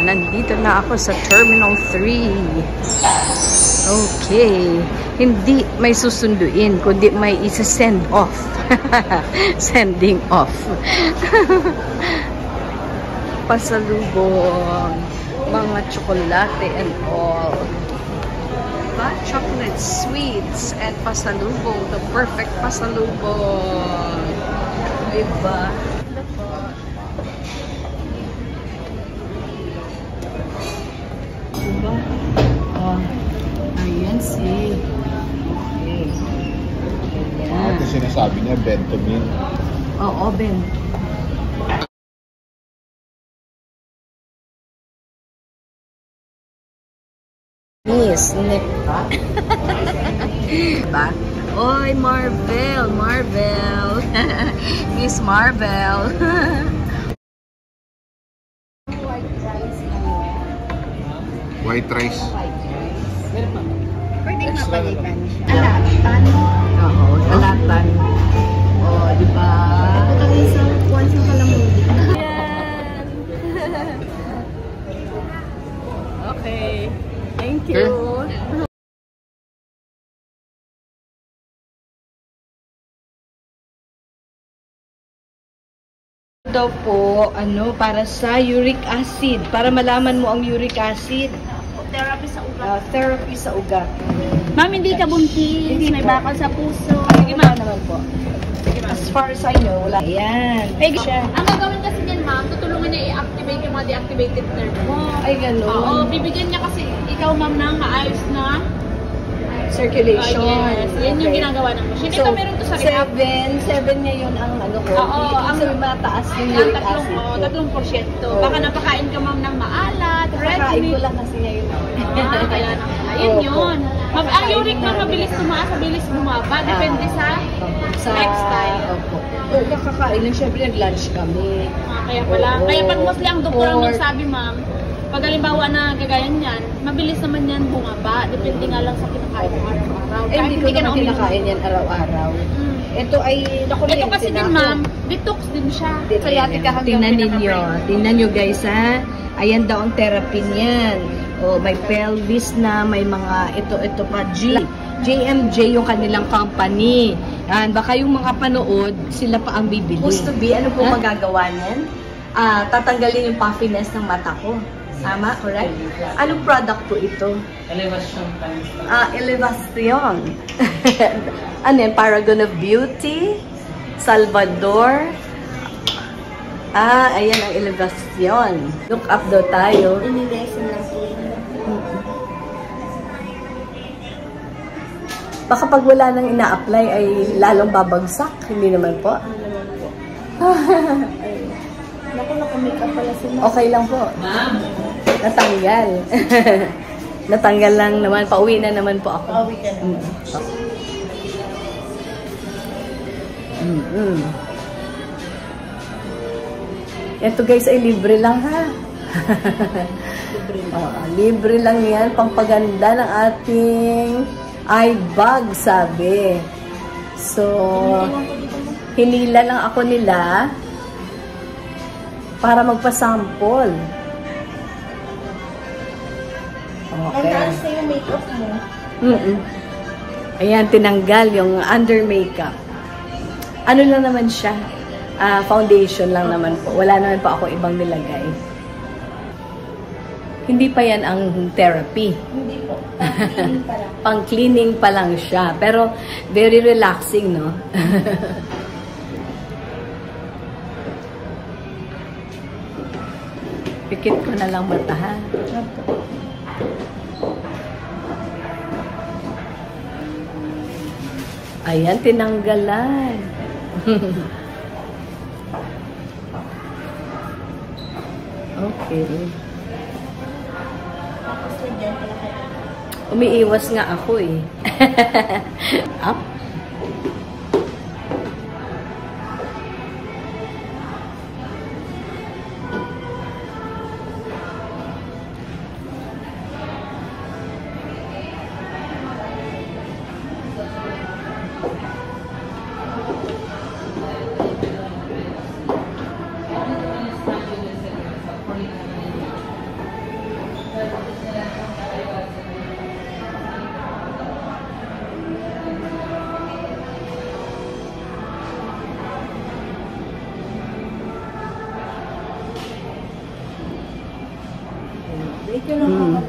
nandito na ako sa Terminal 3. Okay. Hindi may susunduin, kundi may isa-send off. Sending off. Pasalubong. Mga tsokolate and all. Hot chocolate sweets and pasalubong. The perfect pasalubong. Diba? Diba? Oh. Ayan si. Okay. Ayan. Ito sinasabi niya, Bentomin. Oo, Ben. Snip pa. Diba? Oy, Marvel! Marvel! Miss Marvel! White rice. Pwede mapalitan siya. Alatan. Oo, alatan. Oh, diba? Putang isang once na kalamuti. Okay. Thank you. Daw po, para sa uric acid. Para malaman mo ang uric acid. Therapy sa ugat. Therapy sa ugat. Ma'am, hindi ka buntis. Hindi may po. bakal sa puso. Sige, ma'am. Naman po. As far as I know, wala. Ayan. Pwede siya. Ang gagawin kasi niyan, ma'am, tutulungan niya i-activate yung mga deactivated nerve mo. Ay, ganun. Oo, bibigyan niya kasi ikaw, ma'am, ng maayos na Circulation. yes. Yan yung ginagawa ng machine. Ito meron to sa rehab. 7 ngayon ang ko. Oo, ang mataas yung Ang uric acid ko. 3%. Oo. Baka napakain ka, ma'am, ng maalat, red Kakain ko meat. lang kasi ngayon. Kaya na. Ayun yun. Ang uric na mabilis tumaas, mabilis bumaba. Depende sa lifestyle. Opo. Oo, kakakain lang. Siyempre, nag-lunch kami. Kaya pala. Oo. Kaya pag mostly ang doktor ang Or- nagsabi, ma'am, pag halimbawa na gagayan yan, mabilis naman yan bumaba. Depende nga lang sa kinakain mo araw-araw. Eh, hindi ko naman kinakain yan araw-araw. Ito ay nakuryente Ito kasi na din, ako. ma'am, detox din siya. Kaya tika hanggang Tingnan nyo guys ha. Ayan daw ang therapy niyan. O, may pelvis na, may mga ito pa JMJ yung kanilang company. Yan, baka yung mga panood, sila pa ang bibili. Supposed to be, ano po magagawa niyan? Tatanggalin yung puffiness ng mata ko. Tama, correct? Anong product po ito? Elevation times. Elevation. Ano yan? Paragon of Beauty? Salvador? Ayan ang Elevation. Look up daw tayo. Inilesin lang po yun. Baka pag wala nang ina-apply ay lalong babagsak. Hindi naman po. Naku, naka-makeup pala si ma'am. Okay lang po. Natanggal. Natanggal lang naman. Pauwi na naman po ako. Pauwi ka na. Ito guys ay libre lang ha. Libre lang yan. Pampaganda ng ating eye bag, sabi. So, hinila lang ako nila para magpasample. Okay. Ang sa yung makeup mo. Ayan, tinanggal yung under makeup. Ano lang naman siya? Foundation lang naman po. Wala naman po ako ibang nilagay. Hindi pa yan ang therapy. Hindi po. Pang-cleaning pa lang. Pang-cleaning pa lang siya. Pero, very relaxing, no? Pikit ko na lang mata, ha? Ayan, tinanggalan. Okay. Tapos dyan pala kayo. Umiiwas nga ako eh. Up. Ito lang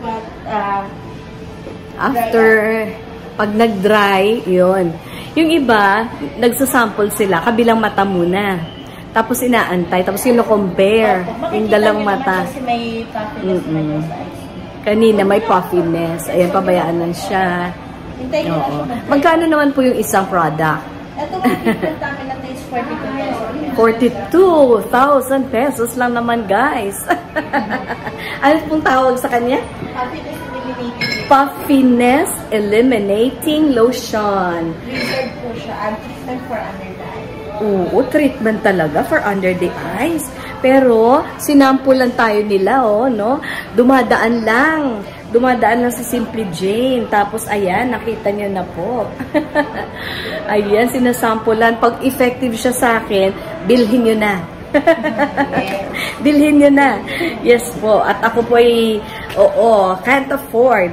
after, pag nag-dry, yun. Yung iba, nagsasample sila, kabilang mata muna. Tapos inaantay, tapos compare yung dalang mata. Kasi may puffiness na yung size. Kanina may puffiness. Ayan, pabayaan lang siya. Hintay nyo na siya. Magkano naman po yung isang product? Ito po, treatment namin na taste 42 pesos. 42,000 pesos lang naman, guys. Ano pong tawag sa kanya? Puffiness eliminating. Puffiness Eliminating Lotion. Reserved po siya. Ang treatment for under the eye. Oo, treatment talaga for under the eyes. Pero, sinampulan tayo nila, no? Dumadaan lang sa Simply Jane. Tapos, ayan, nakita nyo na po. Ayan, sinasampulan. Pag effective siya sa akin, bilhin nyo na. Bilhin nyo na. Yes po. At ako po ay, can't afford.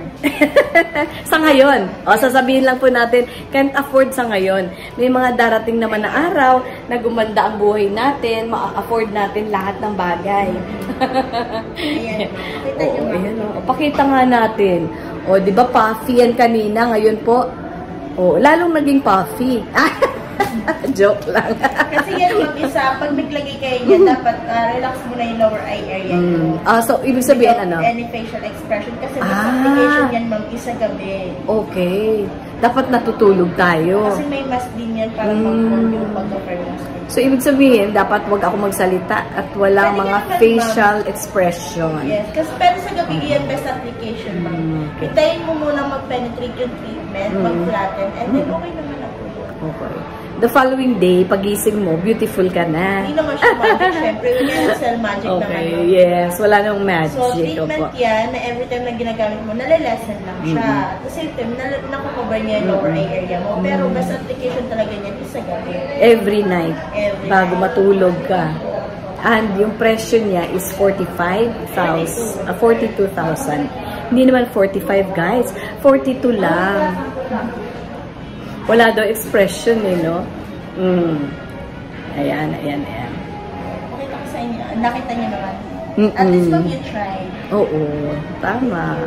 Sa ngayon. Sasabihin lang po natin, can't afford sa ngayon. May mga darating naman na araw na gumanda ang buhay natin, ma-afford natin lahat ng bagay. Ayan. Pakita nga natin. Di ba puffy yan kanina? Ngayon po, lalong naging puffy. Joke lang. Kasi yan mag-isa, pag naglagay kayo niya, dapat relax muna yung lower eye area nyo. So, ibig sabihin ano? Any facial expression. Kasi may application yan, ma'am, isa gabi. Okay. Dapat natutulog tayo. Kasi may mask din yan para mag-hold yung pag-offer mask. So, ibig sabihin, dapat wag ako magsalita at walang mga facial expression. Yes. Kasi pero sa gabi, yan best application, ma'am. Itayin mo muna mag-penetrate yung treatment, mag-flatten, and then okay naman ako. Okay. The following day, pagising mo, beautiful ka na. Hindi naman siya magic, syempre. Yung cell magic naman. Okay, yes. Wala nang magic. So, treatment yan, na every time na ginagamit mo, nalalessen lang siya. At the same time, nakukover niya yung lower eye area mo. Pero best application talaga niyan is sa gabi. Every night. Bago Night. matulog ka. And yung presyo niya is 42,000. Hindi naman 45, guys. 42 lang. Wala daw expression no? Ayan. Pakita ko sa inyo. Nakita niyo naman. At least pag you try. Oo, tama.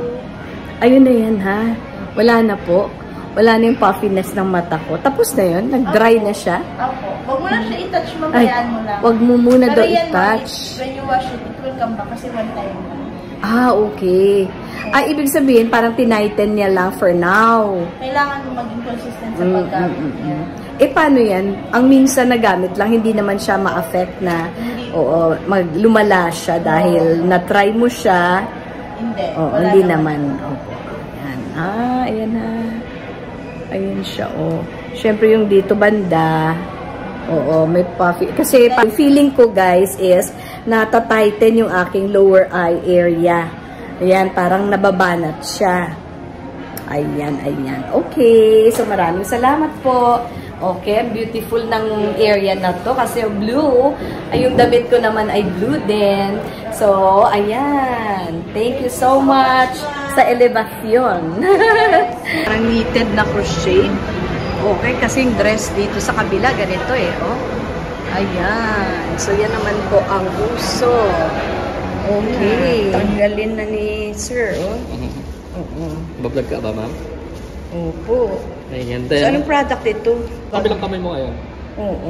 Ayun na yan, ha? Wala na po. Wala na yung puffiness ng mata ko. Tapos na yun? Nag-dry na siya? Opo. Wag mo lang siya i-touch, mamayaan mo lang. Wag mo muna daw Pero yan, i-touch. when you wash it will come back kasi one time lang. Okay. Ibig sabihin, parang tinighten niya lang for now. Kailangan mo maging consistent sa paggamit niya. Paano yan? Ang minsan na gamit lang, hindi naman siya ma-affect na lumala siya dahil na-try mo siya. Hindi. Hindi naman. Opo. Ayan. Ayan na. Ayan siya, Siyempre yung dito banda, may puffy. Kasi feeling ko, guys, is natatighten yung aking lower eye area. Ayan, parang nababanat siya. Ayan. Okay, so maraming salamat po. Okay, beautiful ng area na to kasi blue. Yung damit ko naman ay blue din. So, ayan. Thank you so much sa elevation. Parang knitted na crochet. Okay, kasing dress dito sa kabila, ganito Ayan. So, yan naman po ang uso. Okay. Tanggalin na ni Sir, Bablog ka ba, ma'am? Opo. Ayan So, din. anong product ito? Kabilang kamay mo ngayon.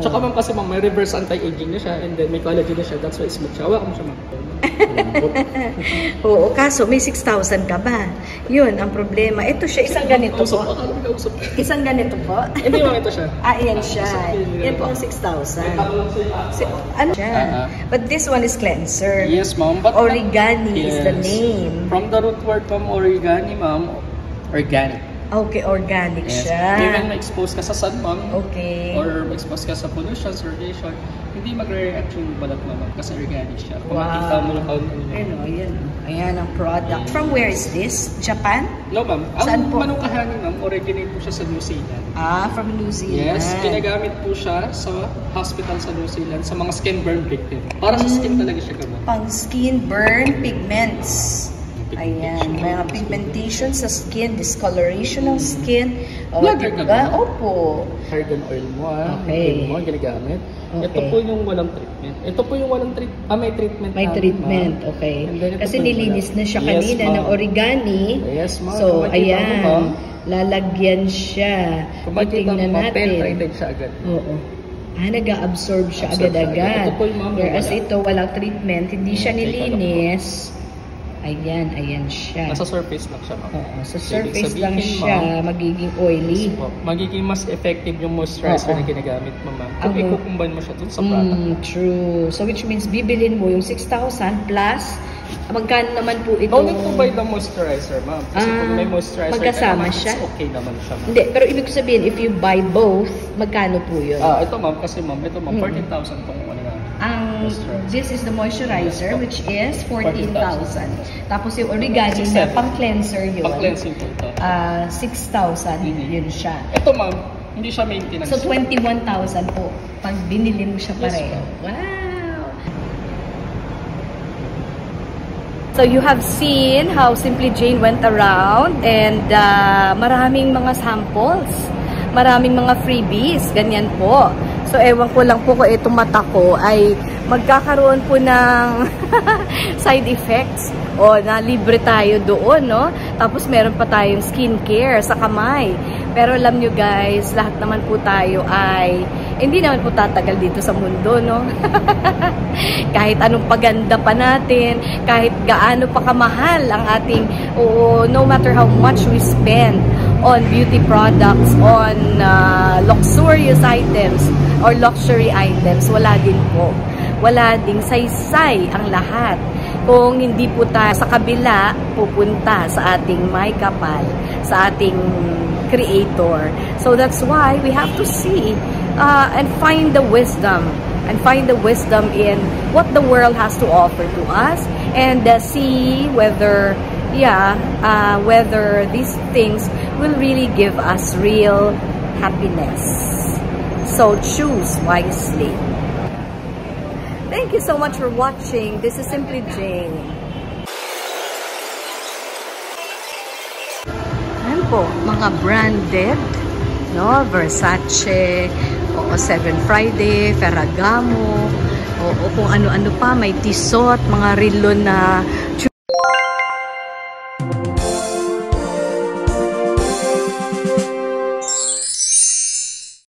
Tsaka ma'am kasi ma'am, may reverse anti-aging na siya and then may collagen na siya. That's why smooth siya. Hawakan mo siya, ma'am. Oo, kaso may 6,000 ka ba? Yun, ang problema. Ito siya, isang ganito po. Isang ganito po. Hindi ma'am, ito siya. Ayan siya. Yan po ang 6,000. Ano siya? But this one is cleanser. Yes, ma'am. But Origani is the name. From the root word, ma'am, origani, ma'am. Organic. Okay, organic Yes. siya. Even ma-expose ka sa sun, ma'am. Okay. Or ma-expose ka sa pollution, radiation, hindi magre-react yung balat mo, ma'am. Kasi organic siya. Kung Wow. makita mo lang Ayan. Ayan ang product. From where is this? Japan? No, ma'am. Saan Ang po? manukahani, ma'am, originate po siya sa New Zealand. From New Zealand. Yes, ginagamit po siya sa hospital sa New Zealand sa mga skin burn victim. Para sa skin talaga siya gamot. Pang skin burn pigments. Ayan, mga pigmentation sa skin, discoloration ng skin. Vlogger ka diba? ba? Opo. Argan oil mo, Okay. Mo, ginagamit. Okay. Ito po yung walang treatment. Ito po yung walang treatment. May treatment. May treatment, okay. Kasi nilinis na siya kanina ng origami. Yes, ma'am. So, ayan. Lalagyan siya. Tingnan natin. Penetrated siya agad. Oo. Nag-absorb siya agad-agad. Whereas ito, walang treatment. Hindi siya nilinis. Ayan, ayan siya. Nasa surface lang siya, ma'am. Oo, sa surface lang siya, magiging oily. Magiging mas effective yung moisturizer na ginagamit mo, ma'am. Kung i-combine mo siya dun sa product. True. So, which means, bibilin mo yung 6,000 plus, magkano naman po ito? No need to buy the moisturizer, ma'am. Kasi kung may moisturizer, magkasama siya? Okay naman siya, ma'am. Hindi, pero ibig sabihin, if you buy both, magkano po yun? Ito, ma'am, kasi ma'am, ito, ma'am, 14,000 tong ano na. This is the moisturizer, which is 14,000. Tapos yung origami na pang-cleanser yun. Pang-cleansing po ito. 6,000 yun siya. Ito, ma'am, hindi siya maintenance. So, 21,000 po. Pag binili mo siya pareho. Wow! So you have seen how Simply Jane went around and maraming mga samples, maraming mga freebies, ganyan po. So ewan ko lang po kung itong mata ko ay magkakaroon po ng side effects o na libre tayo doon, no? Tapos meron pa tayong skincare sa kamay. Pero alam nyo guys, lahat naman po tayo ay hindi naman po tatagal dito sa mundo, no? Kahit anong paganda pa natin, kahit gaano pa kamahal ang ating, no matter how much we spend on beauty products, on luxurious items or luxury items, wala din po. Wala ding saysay ang lahat kung hindi po tayo sa kabila pupunta sa ating may kapal, sa ating creator. So that's why we have to see and find the wisdom in what the world has to offer to us, and see whether whether these things will really give us real happiness. So choose wisely. Thank you so much for watching. This is Simply Jane. Ayan po, mga branded, no? Versace, Seven Friday, Ferragamo, kung ano-ano pa, may Tissot, mga relo na